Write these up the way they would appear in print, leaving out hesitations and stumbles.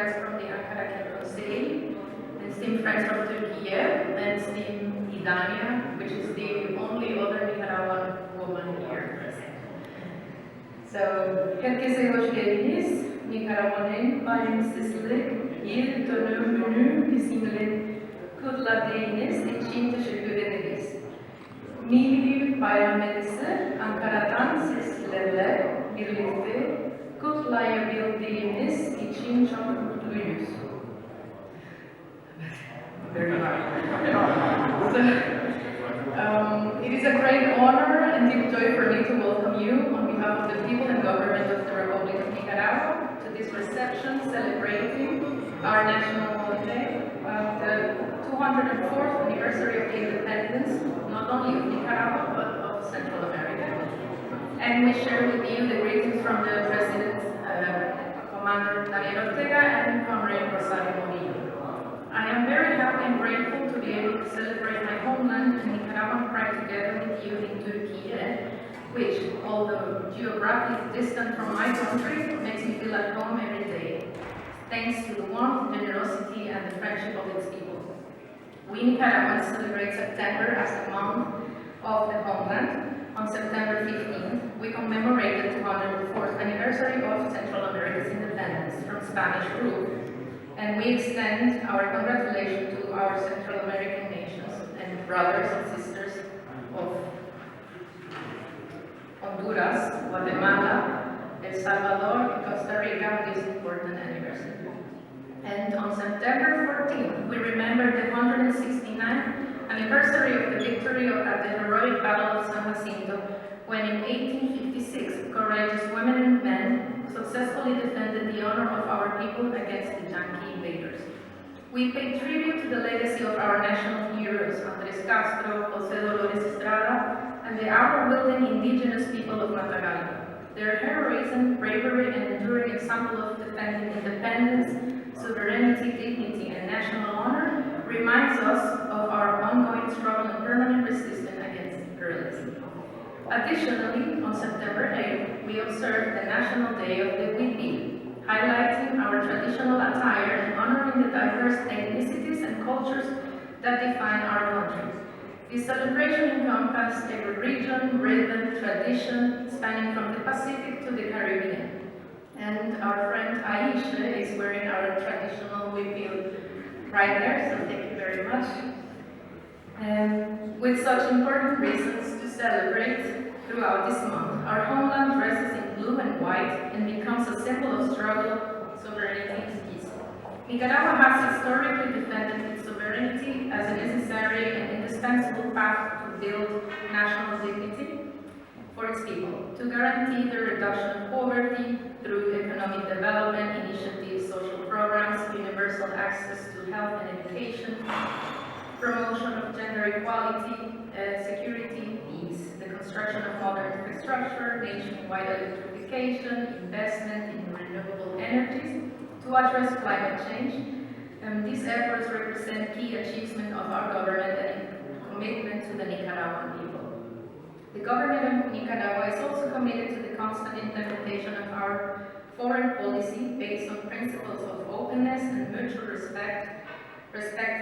friends from the Ankara Council, and esteemed friends from Turkey, and esteemed Idania, which is the only other Nicaraguan woman here present. So, herkese hoş geldiniz. Karagua'Nin Bağimsizlik, Yildönümü isimli kutladığınız için teşekkür ederiz. Milli Bayramınızı Ankara'dan sizlerle birlikte kutlayabildiğimiz için çok mutluyuz. Very hard. It is a great honor and deep joy for me to welcome you on behalf of the people and government of the Republic of Nicaragua to this reception celebrating our national holiday, the 204th anniversary of the independence, not only of Nicaragua, but of Central America. And we share with you the greetings from the President, Commander Daniel Ortega, and Comrade Rosario Murillo. I am very happy and grateful to be able to celebrate my homeland and Nicaraguan pride together with you in Turkey, which, although geographically distant from my country, makes me feel at home every day, thanks to the warmth, generosity, and the friendship of its people. We Nicaraguans celebrate September as the month of the homeland. On September 15th, we commemorate the 204th anniversary of Central America's independence from Spanish rule. And we extend our congratulations to our Central American nations and brothers and sisters of Honduras, Guatemala, El Salvador, and Costa Rica on this important anniversary. And on September 14th, we remember the 169th anniversary of the victory at the heroic Battle of San Jacinto, when in 1856, courageous women and men successfully defended the honor of our people against the Yankee invaders. We pay tribute to the legacy of our national heroes, Andrés Castro, José Dolores Estrada, and the hour-wielding indigenous people of Matagalpa. Their heroism, bravery, and enduring example of defending independence, sovereignty, dignity, and national honor reminds us of our ongoing struggle and permanent resistance against imperialism. Additionally, on September 8th, we observe the National Day of the Whitby, highlighting our traditional attire and honoring the diverse ethnicities and cultures that define our country. This celebration encompasses every region, rhythm, tradition, spanning from the Pacific to the Caribbean. And our friend Aisha is wearing our traditional Whitby right there, so thank you very much. And with such important reasons to celebrate throughout this month, our homeland dresses in blue and white and becomes a symbol of struggle, sovereignty, and peace. Nicaragua has historically defended its sovereignty as a necessary and indispensable path to build national dignity for its people, to guarantee the reduction of poverty through economic development initiatives, social programs, universal access to health and education, promotion of gender equality, security, peace, the construction of modern infrastructure, nationwide electrification, investment in renewable energies to address climate change. These efforts represent key achievement of our government and commitment to the Nicaraguan people. The government of Nicaragua is also committed to the constant implementation of our foreign policy based on principles of openness and mutual respect for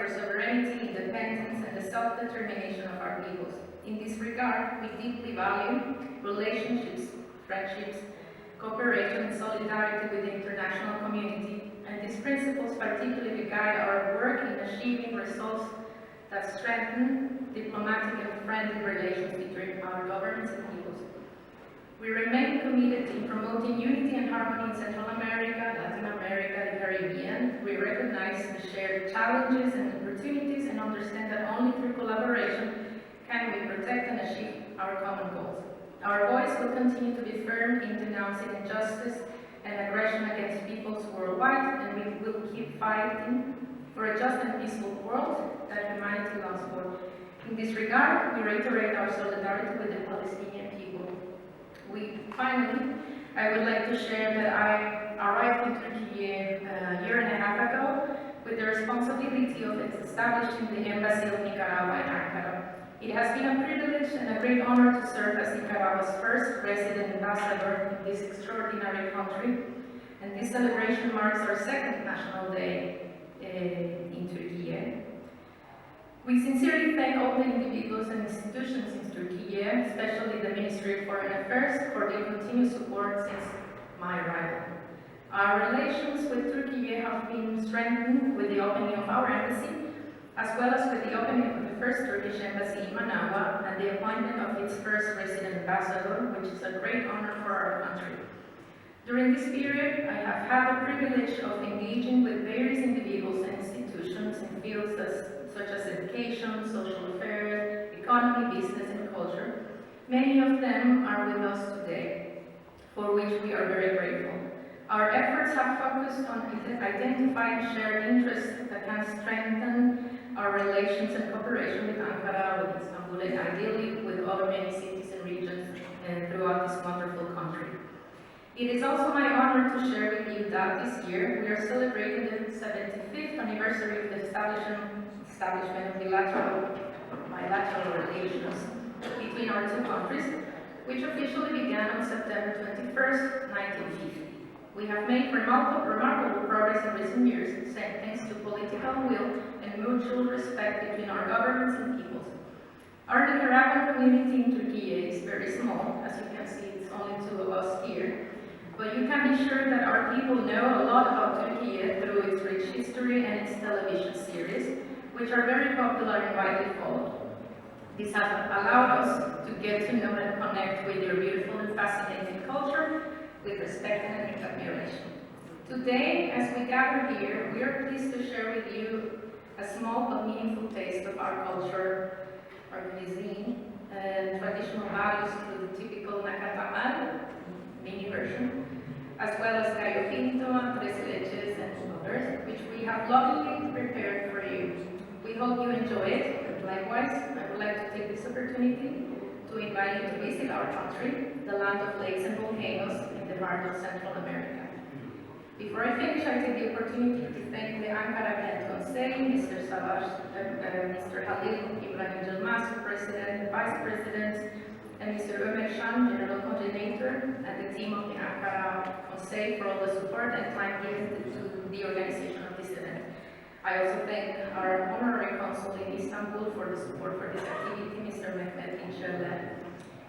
sovereignty, independence, and the self-determination of our peoples. In this regard, we deeply value relationships, friendships, cooperation, and solidarity with the international community, and these principles particularly guide our work in achieving results that strengthen diplomatic and friendly relations between our governments and peoples. We remain committed in promoting unity and harmony in Central America, Latin America, the Caribbean. We recognize the shared challenges and opportunities and understand that only through collaboration can we protect and achieve our common goals. Our voice will continue to be firm in denouncing injustice and aggression against peoples worldwide, and we will keep fighting for a just and peaceful world that humanity longs for. In this regard, we reiterate our solidarity with the Palestinian people. Finally, I would like to share that I arrived in Turkey a year and a half ago with the responsibility of establishing the Embassy of Nicaragua in Ankara. It has been a privilege and a great honor to serve as Nicaragua's first resident ambassador in this extraordinary country, and this celebration marks our second National Day in Turkey. We sincerely thank all the individuals and institutions in Turkey, especially the Ministry of Foreign Affairs, for their continued support since my arrival. Our relations with Turkey have been strengthened with the opening of our embassy, as well as with the opening of the first Turkish embassy in Managua and the appointment of its first resident ambassador, which is a great honor for our country. During this period, I have had the privilege of engaging with various individuals and institutions in fields such as education, social affairs, economy, business, and culture. Many of them are with us today, for which we are very grateful. Our efforts have focused on identifying shared interests that can strengthen our relations and cooperation with Ankara, with Istanbul, and ideally with other many cities and regions throughout this wonderful country. It is also my honor to share with you that this year we are celebrating the 75th anniversary of the establishment of bilateral relations between our two countries, which officially began on September 21st, 1950. We have made remarkable progress in recent years, thanks to political will and mutual respect between our governments and peoples. Our Nicaraguan community in Turkey is very small. As you can see, it's only 2 of us here. But you can be sure that our people know a lot about Turkey through its rich history and its television series, which are very popular and widely followed. This has allowed us to get to know and connect with your beautiful and fascinating culture with respect and admiration. Today, as we gather here, we are pleased to share with you a small but meaningful taste of our culture, our cuisine, and traditional values through the typical Nacatamal mini version, as well as gallo pinto, tres leches, and others, which we have lovingly prepared for you. We hope you enjoy it, but likewise, I would like to take this opportunity to invite you to visit our country, the land of lakes and volcanoes in the heart of Central America. Before I finish, I take the opportunity to thank the Ankara Grand Conseil, Mr. Savaş, Mr. Halil Ibrahim Yilmaz, President, Vice President, and Mr. Ömer Şan, General Coordinator, and the team of the Ankara Conseil for all the support and time given to the organization of this event. I also thank our Honorary Consul in Istanbul for the support for this activity, Mr. Mehmet İnşallah.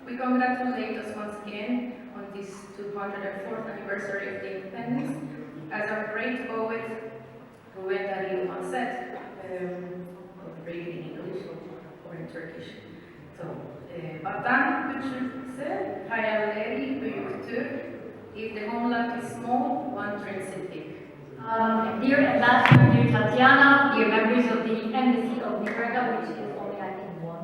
We congratulate us once again on this 204th anniversary of the independence. As our great poet, Rubén Darío once said, I'll read it in English or in Turkish. So, vatan küçükse hayalleri büyüktür. If the homeland is small, one dreams it big. Dear Ambassador, dear Tatiana, dear members of the Embassy of Nicaragua, which is only I think 1,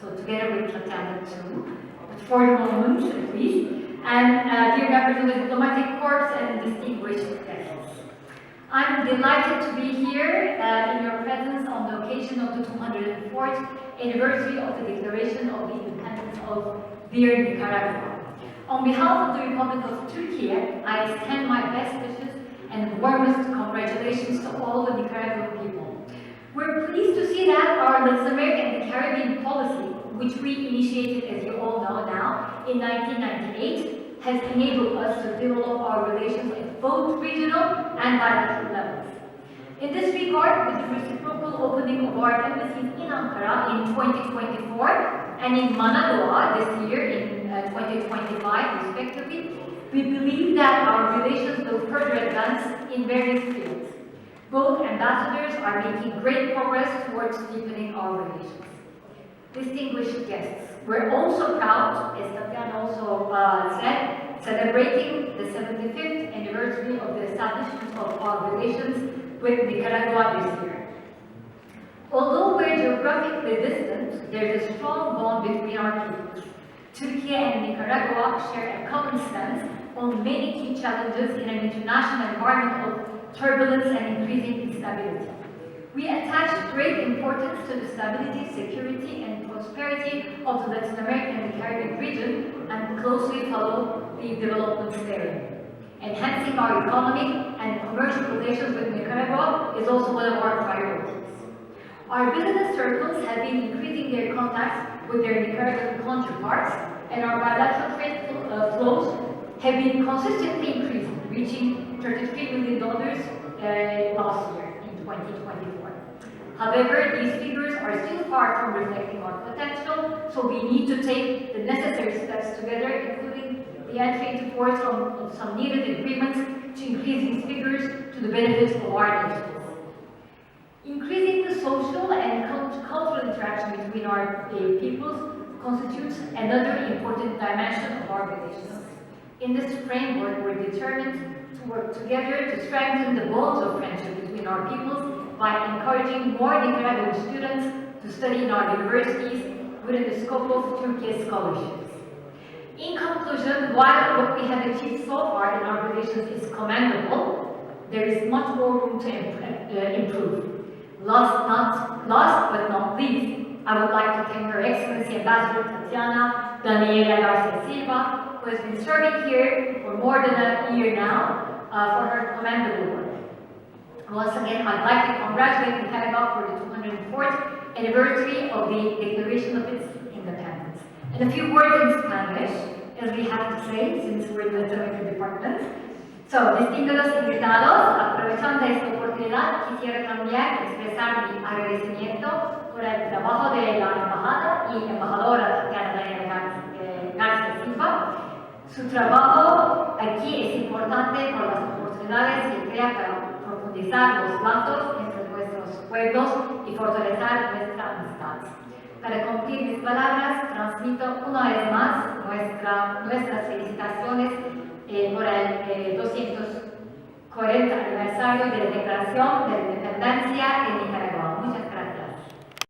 so together with Tatiana 2, but for the moment at least, and dear members of the Diplomatic Corps and distinguished guests. I'm delighted to be here in your presence on the occasion of the 204th anniversary of the Declaration of the Independence of dear Nicaragua. On behalf of the Republic of Turkey, I extend my best wishes and warmest congratulations to all the Nicaraguan people. We're pleased to see that our Latin American and Caribbean policy, which we initiated, as you all know now, in 1998, has enabled us to develop our relations at both regional and bilateral levels. In this regard, with the reciprocal opening of our embassies in Ankara in 2024 and in Managua this year in 2025 respectively, we believe that our relations will further advance in various fields. Both ambassadors are making great progress towards deepening our relations. Distinguished guests, we're also proud, as Tatiana also said, celebrating the 75th anniversary of the establishment of our relations with Nicaragua this year. Although we're geographically distant, there's a strong bond between our peoples. Turkey and Nicaragua share a common stance on many key challenges in an international environment of turbulence and increasing instability. We attach great importance to the stability, security, and prosperity of the Latin American and Caribbean region and closely follow the developments therein. Enhancing our economic and commercial relations with Nicaragua is also one of our priorities. Our business circles have been increasing their contacts with their Nicaraguan counterparts, and our bilateral trade flows have been consistently increasing, reaching $33 million last year in 2024. However, these figures are still far from reflecting our potential, so we need to take the necessary steps together, including the entry into force of some needed agreements to increase these figures to the benefit of our nations. Increasing the social and cultural interaction between our peoples constitutes another important dimension of our relations. In this framework, we're determined to work together to strengthen the bonds of friendship between our peoples by encouraging more Nicaraguan students to study in our universities within the scope of Turkey's scholarships. In conclusion, while what we have achieved so far in our relations is commendable, there is much more room to improve. Last but not least, I would like to thank Her Excellency Ambassador Tatiana Daniela Garcia Silva, who has been serving here for more than a year now, for her commendable work. Once again, I'd like to congratulate Nicaragua for the 204th anniversary of the declaration of its independence. And a few words in Spanish, as we have to say, since we're in the Dominican department. So, distinguidos invitados, aprovechando esta oportunidad, quisiera también expresar mi agradecimiento por el trabajo de la embajada y embajadora Tatiana Daniela Garcia Silva. Su trabajo aquí es importante por las oportunidades que crea para profundizar los lazos entre nuestros pueblos y fortalecer nuestra amistad. Para cumplir mis palabras, transmito una vez más nuestras felicitaciones por el 240 aniversario de la Declaración de la Independencia en Nicaragua.